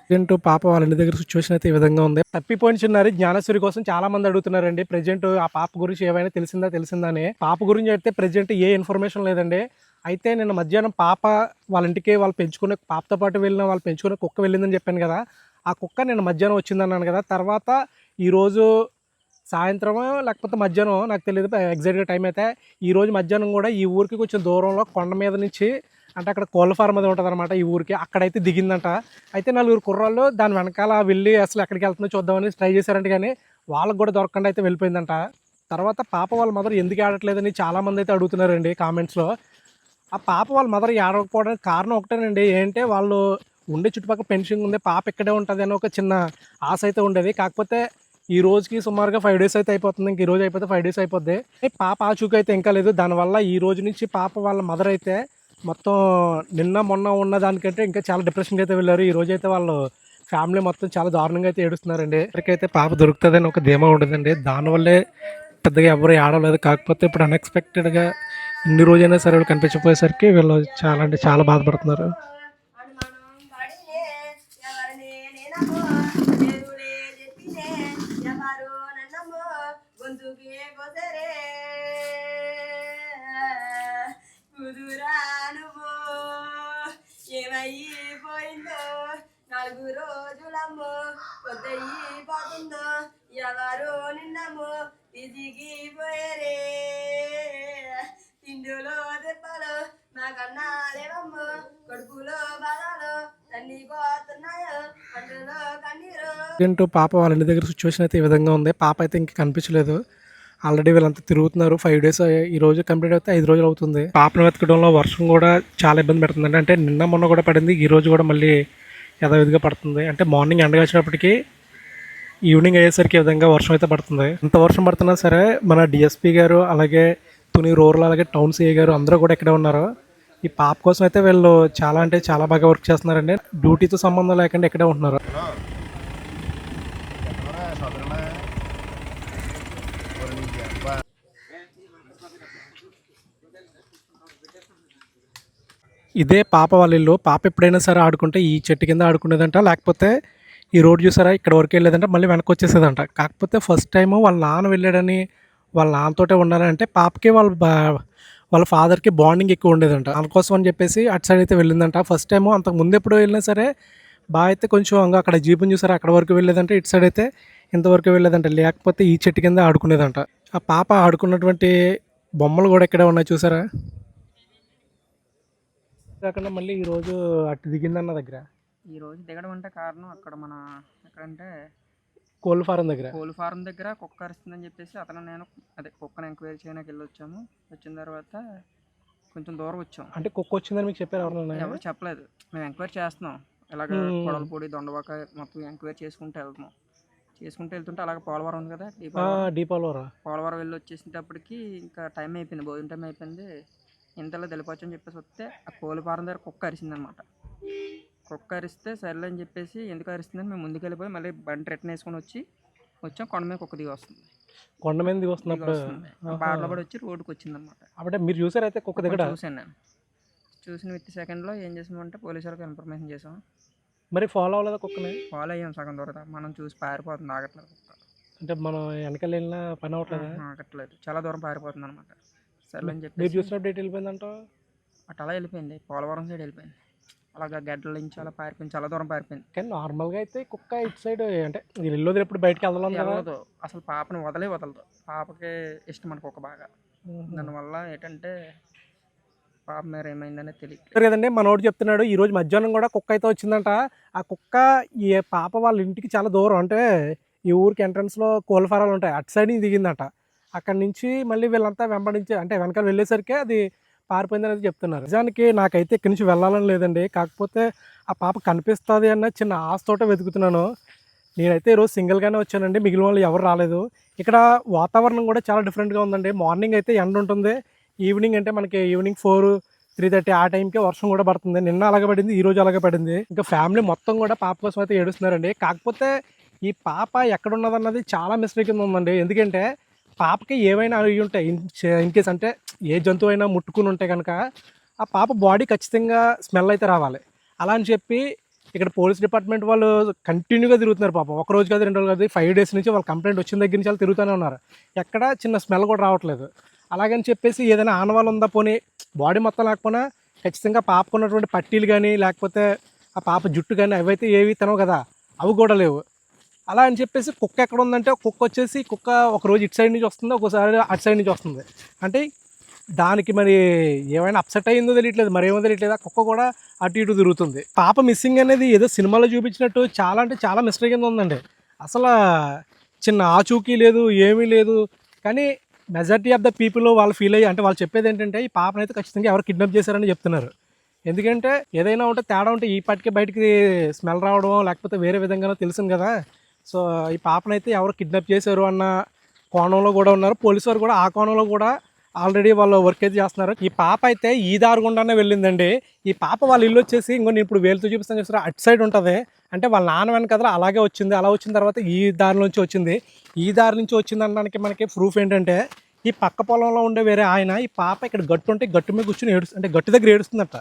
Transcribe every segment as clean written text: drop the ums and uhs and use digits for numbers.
Present పాప వాళ్ళ ఇంటి దగ్గర సిచ్యువేషన్ అయితే ఈ విధంగా ఉంది. తప్పిపోయిన చిన్నారి జ్ఞానేశ్వరి కోసం చాలా మంది అడుగుతున్నారండి. ప్రెజెంట్ ఆ పాప గురించి ఏమైనా తెలిసిందని. పాప గురించి అయితే ప్రెజెంట్ ఏ ఇన్ఫర్మేషన్ లేదండి. అయితే నిన్న మధ్యాహ్నం పాప వాళ్ళ ఇంటికి వాళ్ళు పెంచుకునే పాపతో పాటు వాళ్ళు పెంచుకునే కుక్క వెళ్ళిందని చెప్పాను కదా. ఆ కుక్క నిన్న మధ్యాహ్నం వచ్చిందన్నాను కదా. తర్వాత ఈరోజు సాయంత్రం లేకపోతే మధ్యాహ్నం నాకు తెలియదు ఎగ్జాక్ట్గా టైం అయితే. ఈరోజు మధ్యాహ్నం కూడా ఈ ఊరికి కొంచెం దూరంలో కొండ మీద నుంచి, అంటే అక్కడ కోళ్ళ ఫార్మ్ అది ఉంటుంది అనమాట ఈ ఊరికి, అక్కడైతే దిగిందంట. అయితే నలుగురు కుర్రాళ్ళు దాని వెనకాల వెళ్ళి అసలు ఎక్కడికి వెళ్తుందో చూద్దామని ట్రై చేశారంట, కానీ వాళ్ళకి కూడా దొరకకుండా అయితే వెళ్ళిపోయిందంట. తర్వాత పాప వాళ్ళ మదర్ ఎందుకు ఆడట్లేదని చాలామంది అయితే అడుగుతున్నారండి కామెంట్స్లో. ఆ పాప వాళ్ళ మదర్ ఆడకపోవడానికి కారణం ఒకటేనండి. ఏంటంటే వాళ్ళు ఉండే చుట్టుపక్కల పెన్షన్ ఉంది, పాప ఇక్కడే ఉంటుంది అని ఒక చిన్న ఆశ అయితే ఉండేది. కాకపోతే ఈ రోజుకి సుమారుగా 5 days అయితే అయిపోతుంది. ఇంక ఈ రోజు అయిపోతే 5 days అయిపోద్ది. పాప ఆచూకీ అయితే ఇంకా లేదు. దానివల్ల ఈ రోజు నుంచి పాప వాళ్ళ మదర్ అయితే మొత్తం నిన్న మొన్న ఉన్న దానికంటే ఇంకా చాలా డిప్రెషన్కి అయితే వెళ్ళారు. ఈ రోజు అయితే వాళ్ళు ఫ్యామిలీ మొత్తం చాలా దారుణంగా అయితే ఏడుస్తున్నారండి. ఇక్కడికైతే పాప దొరుకుతుందని ఒక ధీమా ఉండదండి. దానివల్లే పెద్దగా ఎవరు ఆడలేదు. కాకపోతే ఇప్పుడు అన్ఎక్స్పెక్టెడ్గా ఇన్ని రోజైనా సరే వాళ్ళు కనిపించకపోయేసరికి వీళ్ళు చాలా అంటే చాలా బాధపడుతున్నారు. ఏమైపోయిందో 4 రోజులమ్మో పొద్దయిపోతుందో ఎవరు నిన్నమ్మో తిరిగిపోయారే తిండులో దెబ్బలు నాకన్నా లేవమ్మో కొడుకులో బాధలు తన్ని పోతున్నాయో అందులో కన్నీరు. పాప వాళ్ళ ఇంటి దగ్గర సిచ్యువేషన్ అయితే ఈ విధంగా ఉంది. పాప అయితే ఇంక కనిపించలేదు. ఆల్రెడీ వీళ్ళంతా తిరుగుతున్నారు. 5 days ఈ రోజు కంప్లీట్ అయితే 5 రోజులు అవుతుంది. పాపను వెతకడంలో వర్షం కూడా చాలా ఇబ్బంది పెడుతుంది. అంటే నిన్న మొన్న కూడా పడింది, ఈ రోజు కూడా మళ్ళీ యథావిధిగా పడుతుంది. అంటే మార్నింగ్ ఎండగా వచ్చినప్పటికీ ఈవినింగ్ అయ్యేసరికి ఈ విధంగా వర్షం అయితే పడుతుంది. ఎంత వర్షం పడుతున్నా సరే మన డిఎస్పీ గారు, అలాగే తుని రూరల్, అలాగే టౌన్ సిఐ గారు అందరూ కూడా ఇక్కడే ఉన్నారు. ఈ పాప కోసం అయితే వీళ్ళు చాలా అంటే చాలా బాగా వర్క్ చేస్తున్నారండి. డ్యూటీతో సంబంధం లేకుండా ఇక్కడే ఉంటున్నారు. ఇదే పాప వాళ్ళ ఇల్లు. పాప ఎప్పుడైనా సరే ఆడుకుంటే ఈ చెట్టు కింద ఆడుకునేదంట, లేకపోతే ఈ రోడ్ చూసారా ఇక్కడ వరకు వెళ్ళేదంట, మళ్ళీ వెనక్కి వచ్చేసేదంట. కాకపోతే ఫస్ట్ టైము వాళ్ళ నాన్న వెళ్ళాడని, వాళ్ళ నాన్నతోటే ఉండాలంటే పాపకి వాళ్ళ ఫాదర్కి బాండింగ్ ఎక్కువ ఉండేదంట. దానికోసం అని చెప్పేసి అటు సైడ్ అయితే వెళ్ళిందంట. ఫస్ట్ టైము అంతకు ముందు ఎప్పుడు వెళ్ళినా సరే బాగా అయితే కొంచెం అక్కడ జీపుని చూసారా అక్కడ వరకు వెళ్ళేదంటే, ఇటు సైడ్ అయితే ఇంతవరకు వెళ్ళేదంట. లేకపోతే ఈ చెట్టు కింద ఆడుకునేదంట. ఆ పాప ఆడుకున్నటువంటి బొమ్మలు కూడా ఇక్కడే ఉన్నాయి చూసారా. కాకుండా మళ్ళీ ఈరోజు అటు దిగిందన్న దగ్గర ఈరోజు దిగడం అంటే కారణం అక్కడ మన ఎక్కడంటే కోళ్ళ ఫారం దగ్గర కుక్క అరుస్తుందని చెప్పేసి నేను కుక్కను ఎంక్వైరీ చేయడానికి వెళ్ళి వచ్చాము. వచ్చిన తర్వాత కొంచెం దూరం వచ్చాం. అంటే కుక్క వచ్చిందని మీకు చెప్పారు? ఎవరు చెప్పలేదు. మేము ఎంక్వైరీ చేస్తున్నాం. ఇలాగ కొడలపూడి దొండబాక మొత్తం ఎంక్వైరీ చేసుకుంటూ వెళ్తుంటే అలాగే పోలవరం ఉంది కదా, పోలవరం వెళ్ళి వచ్చేసేటప్పటికి ఇంకా టైం అయిపోయింది, భోజనం టైం అయిపోయింది. ఇంతలో తెలిపచ్చు అని చెప్పేసి వస్తే ఆ కోళ్ళ ఫారం దగ్గర కుక్క అరిసిందనమాట. కుక్క అరిస్తే సర్లే అని చెప్పేసి ఎందుకు అరిస్తుందని మేము ముందుకు వెళ్ళిపోయి మళ్ళీ బండి రిటర్న్ వేసుకొని వచ్చాం. కొండ మీద కుక్క దిగి వస్తుంది. కొండ మీద దిగి వస్తున్నప్పుడు బాటలో పడి వచ్చి రోడ్డుకి వచ్చిందనమాట. అప్పుడే మీరు చూసారు? అయితే కుక్క దగ్గర చూసాను. నేను చూసిన విత్ సెకండ్లో ఏం చేసామంటే పోలీసు వాళ్ళకి ఇన్ఫర్మేషన్ చేసాం. మరి ఫాలో అవ్వలేదు కుక్కని? ఫాలో అయ్యాం సగం దూరం. మనం చూసి పారిపోతుంది, ఆగట్లేదు కుక్క. అంటే మనం వెనకాల వెళ్ళినా పని అవ్వట్లేదు? ఆగట్లేదు, చాలా దూరం పారిపోతుంది అనమాట. సర్లే అని చెప్పి మీరు చూసినప్పుడు ఎటు వెళ్ళిపోయిందంట? అటు అలా వెళ్ళిపోయింది, పోలవరం సైడ్ వెళ్ళిపోయింది. అలాగా గడ్డల నుంచి అలా పారిపోయింది, చాలా దూరం పారిపోయింది. కానీ నార్మల్గా అయితే కుక్క ఇటు సైడ్ అంటే వెళ్ళొద్దు, ఎప్పుడు బయటకు వెళ్ళదు అసలు. పాపని వదలదు. పాపకి ఇష్టం మన కుక్క బాగా. దానివల్ల ఏంటంటే పాప మీద ఏమైందనే తెలియదు కదండి. మనోడు చెప్తున్నాడు ఈ రోజు మధ్యాహ్నం కూడా కుక్క అయితే వచ్చిందంట. ఆ కుక్క ఈ పాప వాళ్ళ ఇంటికి చాలా దూరం, అంటే ఈ ఊరికి ఎంట్రన్స్లో కోళ్ళ ఫారాలు ఉంటాయి, అటు సైడ్ దిగిందట. అక్కడి నుంచి మళ్ళీ వీళ్ళంతా వెంబడించి అంటే వెనకాల వెళ్ళేసరికి అది పారిపోయింది అనేది చెప్తున్నారు. నిజానికి నాకైతే ఇక్కడి నుంచి వెళ్ళాలని లేదండి. కాకపోతే ఆ పాప కనిపిస్తుంది అన్న చిన్న ఆశతోటే వెతుకుతున్నాను. నేనైతే ఈరోజు సింగిల్గానే వచ్చానండి, మిగిలిన వాళ్ళు ఎవరు రాలేదు. ఇక్కడ వాతావరణం కూడా చాలా డిఫరెంట్గా ఉందండి. మార్నింగ్ అయితే ఎండ ఉంటుంది, ఈవినింగ్ అంటే మనకి ఈవినింగ్ 4-3:30 ఆ టైంకే వర్షం కూడా పడుతుంది. నిన్న అలాగే పడింది, ఈ రోజు అలాగే పడింది. ఇంకా ఫ్యామిలీ మొత్తం కూడా పాప కోసం అయితే ఏడుస్తున్నారండి. కాకపోతే ఈ పాప ఎక్కడున్నదన్నది చాలా మిస్టేక్ ఉందండి. ఎందుకంటే పాపకి ఏమైనా అవి ఉంటాయి ఇన్ కేస్ అంటే ఏ జంతువు అయినా ముట్టుకుని ఉంటే కనుక ఆ పాప బాడీ ఖచ్చితంగా స్మెల్ అయితే రావాలి. అలా అని చెప్పి ఇక్కడ పోలీస్ డిపార్ట్మెంట్ వాళ్ళు కంటిన్యూగా తిరుగుతున్నారు పాపం. ఒక రోజు కాదు 2 రోజులు కాదు 5 డేస్ నుంచి వాళ్ళు కంప్లైంట్ వచ్చిన దగ్గర నుంచి వాళ్ళు తిరుగుతూనే ఉన్నారు. ఎక్కడ చిన్న స్మెల్ కూడా రావట్లేదు. అలాగని చెప్పేసి ఏదైనా ఆనవాళ్ళు ఉందా పోనీ బాడీ మొత్తం లేకపోయినా ఖచ్చితంగా పాపకు ఉన్నటువంటి పట్టీలు కానీ లేకపోతే ఆ పాప జుట్టు కానీ అవైతే ఏవి తినవు కదా, అవి కూడా లేవు. అలా అని చెప్పేసి కుక్క ఎక్కడ ఉందంటే కుక్క వచ్చేసి కుక్క ఒకరోజు ఇటు సైడ్ నుంచి వస్తుంది, ఒకసారి అటు సైడ్ నుంచి వస్తుంది. అంటే దానికి మరి ఏమైనా అప్సెట్ అయ్యిందో తెలియట్లేదు, మరేమో తెలియట్లేదు. ఆ కుక్క కూడా అటు ఇటు తిరుగుతుంది. పాప మిస్సింగ్ అనేది ఏదో సినిమాలో చూపించినట్టు చాలా అంటే చాలా మిస్టరీ కింద ఉందండి. అసలు చిన్న ఆచూకీ లేదు, ఏమీ లేదు. కానీ మెజారిటీ ఆఫ్ ద పీపుల్ వాళ్ళు ఫీల్ అయ్యి అంటే వాళ్ళు చెప్పేది ఏంటంటే ఈ పాపనైతే ఖచ్చితంగా ఎవరు కిడ్నాప్ చేశారని చెప్తున్నారు. ఎందుకంటే ఏదైనా ఉంటే తేడా ఉంటే ఈ పాటికే బయటికి స్మెల్ రావడం లేకపోతే వేరే విధంగానో తెలుసును కదా. సో ఈ పాపనైతే ఎవరు కిడ్నాప్ చేశారు అన్న కోణంలో కూడా ఉన్నారు. పోలీసు వారు కూడా ఆ కోణంలో కూడా ఆల్రెడీ వాళ్ళు వర్క్ అయితే చేస్తున్నారు. ఈ పాప అయితే ఈ దారి గుండానే వెళ్ళిందండి. ఈ పాప వాళ్ళ ఇల్లు వచ్చేసి ఇంకో నేను ఇప్పుడు వేలుతో చూపిస్తాను చూస్తారా అటు సైడ్ ఉంటుంది. అంటే వాళ్ళ నాన్న వెనక కదా అలాగే వచ్చింది. అలా వచ్చిన తర్వాత ఈ దారి నుంచి వచ్చింది. ఈ దారి నుంచి వచ్చింది అనడానికి మనకి ప్రూఫ్ ఏంటంటే ఈ పక్క పొలంలో ఉండే వేరే ఆయన ఈ పాప ఇక్కడ గట్టు ఉంటే గట్టు మీద కూర్చొని అంటే గట్టు దగ్గర ఏడుస్తుందట.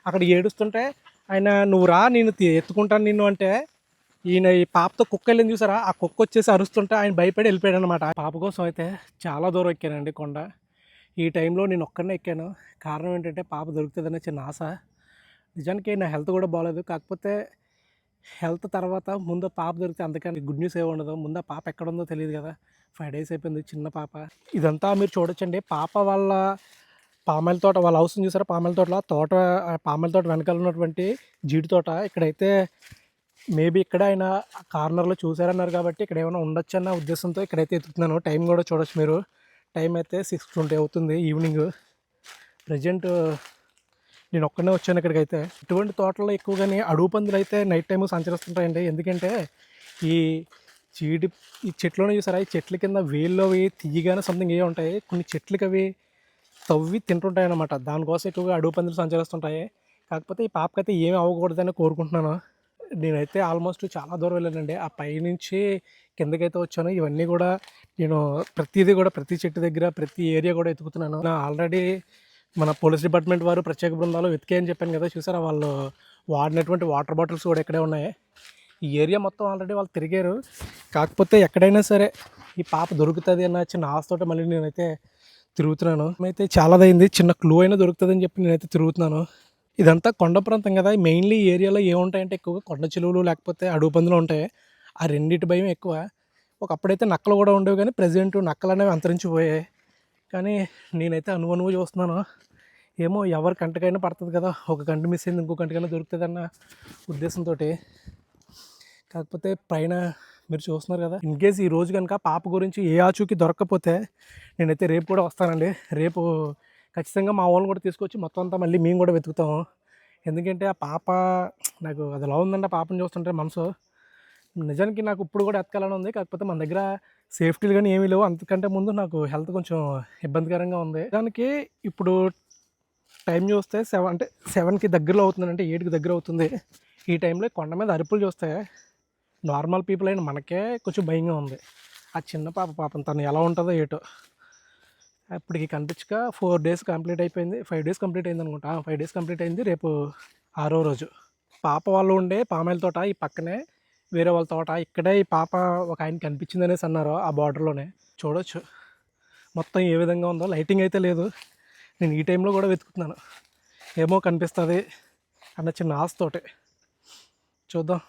అక్కడ ఏడుస్తుంటే ఆయన నువ్వు రా నేను ఎత్తుకుంటాను నిన్ను అంటే ఈయన ఈ పాపతో కుక్క వెళ్ళింది చూసారా, ఆ కుక్క వచ్చేసి అరుస్తుంటే ఆయన భయపడి వెళ్ళిపోయాడు అనమాట. పాప కోసం అయితే చాలా దూరం ఎక్కానండి కొండ. ఈ టైంలో నేను ఒక్కనే ఎక్కాను. కారణం ఏంటంటే పాప దొరుకుతుందనే చిన్న ఆశ. నిజానికి నా హెల్త్ కూడా బాగాలేదు. కాకపోతే హెల్త్ తర్వాత ముందు పాప దొరికితే అందుకని గుడ్ న్యూస్ ఏమి ఉండదు. ముందు ఆ పాప ఎక్కడ ఉందో తెలియదు కదా. 5 డేస్ అయిపోయింది, చిన్న పాప. ఇదంతా మీరు చూడొచ్చండి. పాప వాళ్ళ పామాయిల తోట, వాళ్ళ హౌస్ని చూసారా, పామాయిల పామాయిల తోట వెనకాల ఉన్నటువంటి జీడి తోట. ఇక్కడైతే మేబీ ఇక్కడ ఆయన కార్నర్లో చూసారన్నారు కాబట్టి ఇక్కడ ఏమైనా ఉండొచ్చు అన్న ఉద్దేశంతో ఇక్కడైతే ఎత్తుకుతున్నాను. టైం కూడా చూడొచ్చు మీరు. టైం అయితే 6:20 అవుతుంది ఈవినింగ్. ప్రజెంట్ నేను ఒక్కనే వచ్చాను ఇక్కడికైతే. ఇటువంటి తోటల్లో ఎక్కువగానే అడుగు పందులు అయితే నైట్ టైము సంచరిస్తుంటాయండి. ఎందుకంటే ఈ చెట్లోనే చూసారా, ఈ చెట్ల కింద వేళ్ళవి తీయగానే సంథింగ్ ఏ ఉంటాయి. కొన్ని చెట్లకి అవి తవ్వి తింటుంటాయి అన్నమాట. దానికోసం ఎక్కువగా అడుగు పందులు సంచరిస్తుంటాయి. కాకపోతే ఈ పాపకైతే ఏమి అవ్వకూడదని కోరుకుంటున్నాను. నేనైతే ఆల్మోస్ట్ చాలా దూరం వెళ్ళానండి. ఆ పైనుంచి కిందకైతే వచ్చాను. ఇవన్నీ కూడా నేను ప్రతిదీ కూడా ప్రతి చెట్టు దగ్గర ప్రతి ఏరియా కూడా ఎత్తుకుతున్నాను. ఆల్రెడీ మన పోలీస్ డిపార్ట్మెంట్ వారు ప్రత్యేక బృందాలు వెతికాయని చెప్పాను కదా, చూసారా వాళ్ళు వాడినటువంటి వాటర్ బాటిల్స్ కూడా ఇక్కడే ఉన్నాయి. ఈ ఏరియా మొత్తం ఆల్రెడీ వాళ్ళు తిరిగారు. కాకపోతే ఎక్కడైనా సరే ఈ పాప దొరుకుతుంది అన్న చిన్న ఆశతోటి మళ్ళీ నేనైతే తిరుగుతున్నాను. అయితే చాలాదైంది, చిన్న క్లూ అయినా దొరుకుతుందని చెప్పి నేనైతే తిరుగుతున్నాను. ఇదంతా కొండ ప్రాంతం కదా. మెయిన్లీ ఈ ఏరియాలో ఏముంటాయంటే ఎక్కువగా కొండ చిలువలు లేకపోతే అడుగు పందులు ఉంటాయి. ఆ రెండింటి భయం ఎక్కువ. ఒకప్పుడైతే నక్కలు కూడా ఉండేవి కానీ ప్రజెంట్ నక్కలు అనేవి అంతరించిపోయాయి. కానీ నేనైతే అనువు చూస్తున్నాను. ఏమో ఎవరి కంటకైనా పడుతుంది కదా, ఒక కంటి మిస్ అయింది ఇంకో కంటికైనా దొరుకుతుంది అన్న ఉద్దేశంతో. కాకపోతే పైన మీరు చూస్తున్నారు కదా. ఇన్ కేస్ ఈ రోజు కనుక పాప గురించి ఏ ఆచూకీ దొరకకపోతే నేనైతే రేపు కూడా వస్తానండి. రేపు ఖచ్చితంగా మా వాళ్ళని కూడా తీసుకొచ్చి మొత్తం అంతా మళ్ళీ మేము కూడా వెతుకుతాము. ఎందుకంటే ఆ పాప నాకు అది ఎలా ఉందంటే పాపను చూస్తుంటే మనసు నిజానికి నాకు ఇప్పుడు కూడా ఎతకాలని ఉంది. కాకపోతే మన దగ్గర సేఫ్టీలు కానీ ఏమీ లేవు. అంతకంటే ముందు నాకు హెల్త్ కొంచెం ఇబ్బందికరంగా ఉంది. దానికి ఇప్పుడు టైం చూస్తే 7కి దగ్గరలో అవుతుంది, అంటే 8కి దగ్గర అవుతుంది. ఈ టైంలో కొండ మీద అరుపులు చూస్తే నార్మల్ పీపుల్ అయిన మనకే కొంచెం భయంగా ఉంది. ఆ చిన్న పాపం తను ఎలా ఉంటుందో ఏటో. అప్పటికి కనిపించక 4 డేస్ కంప్లీట్ అయిపోయింది. 5 డేస్ కంప్లీట్ అయింది అనుకుంటా. 5 డేస్ కంప్లీట్ అయింది. రేపు 6వ రోజు. పాప వాళ్ళు ఉండే పామాయిల తోట ఈ పక్కనే వేరే వాళ్ళ తోట. ఇక్కడే ఈ పాప ఒక ఆయన కనిపించింది అనేసి అన్నారు. ఆ బార్డర్లోనే చూడొచ్చు మొత్తం ఏ విధంగా ఉందో. లైటింగ్ అయితే లేదు. నేను ఈ టైంలో కూడా వెతుకుతున్నాను, ఏమో కనిపిస్తుంది అన్న చిన్న ఆశతోటి. చూద్దాం.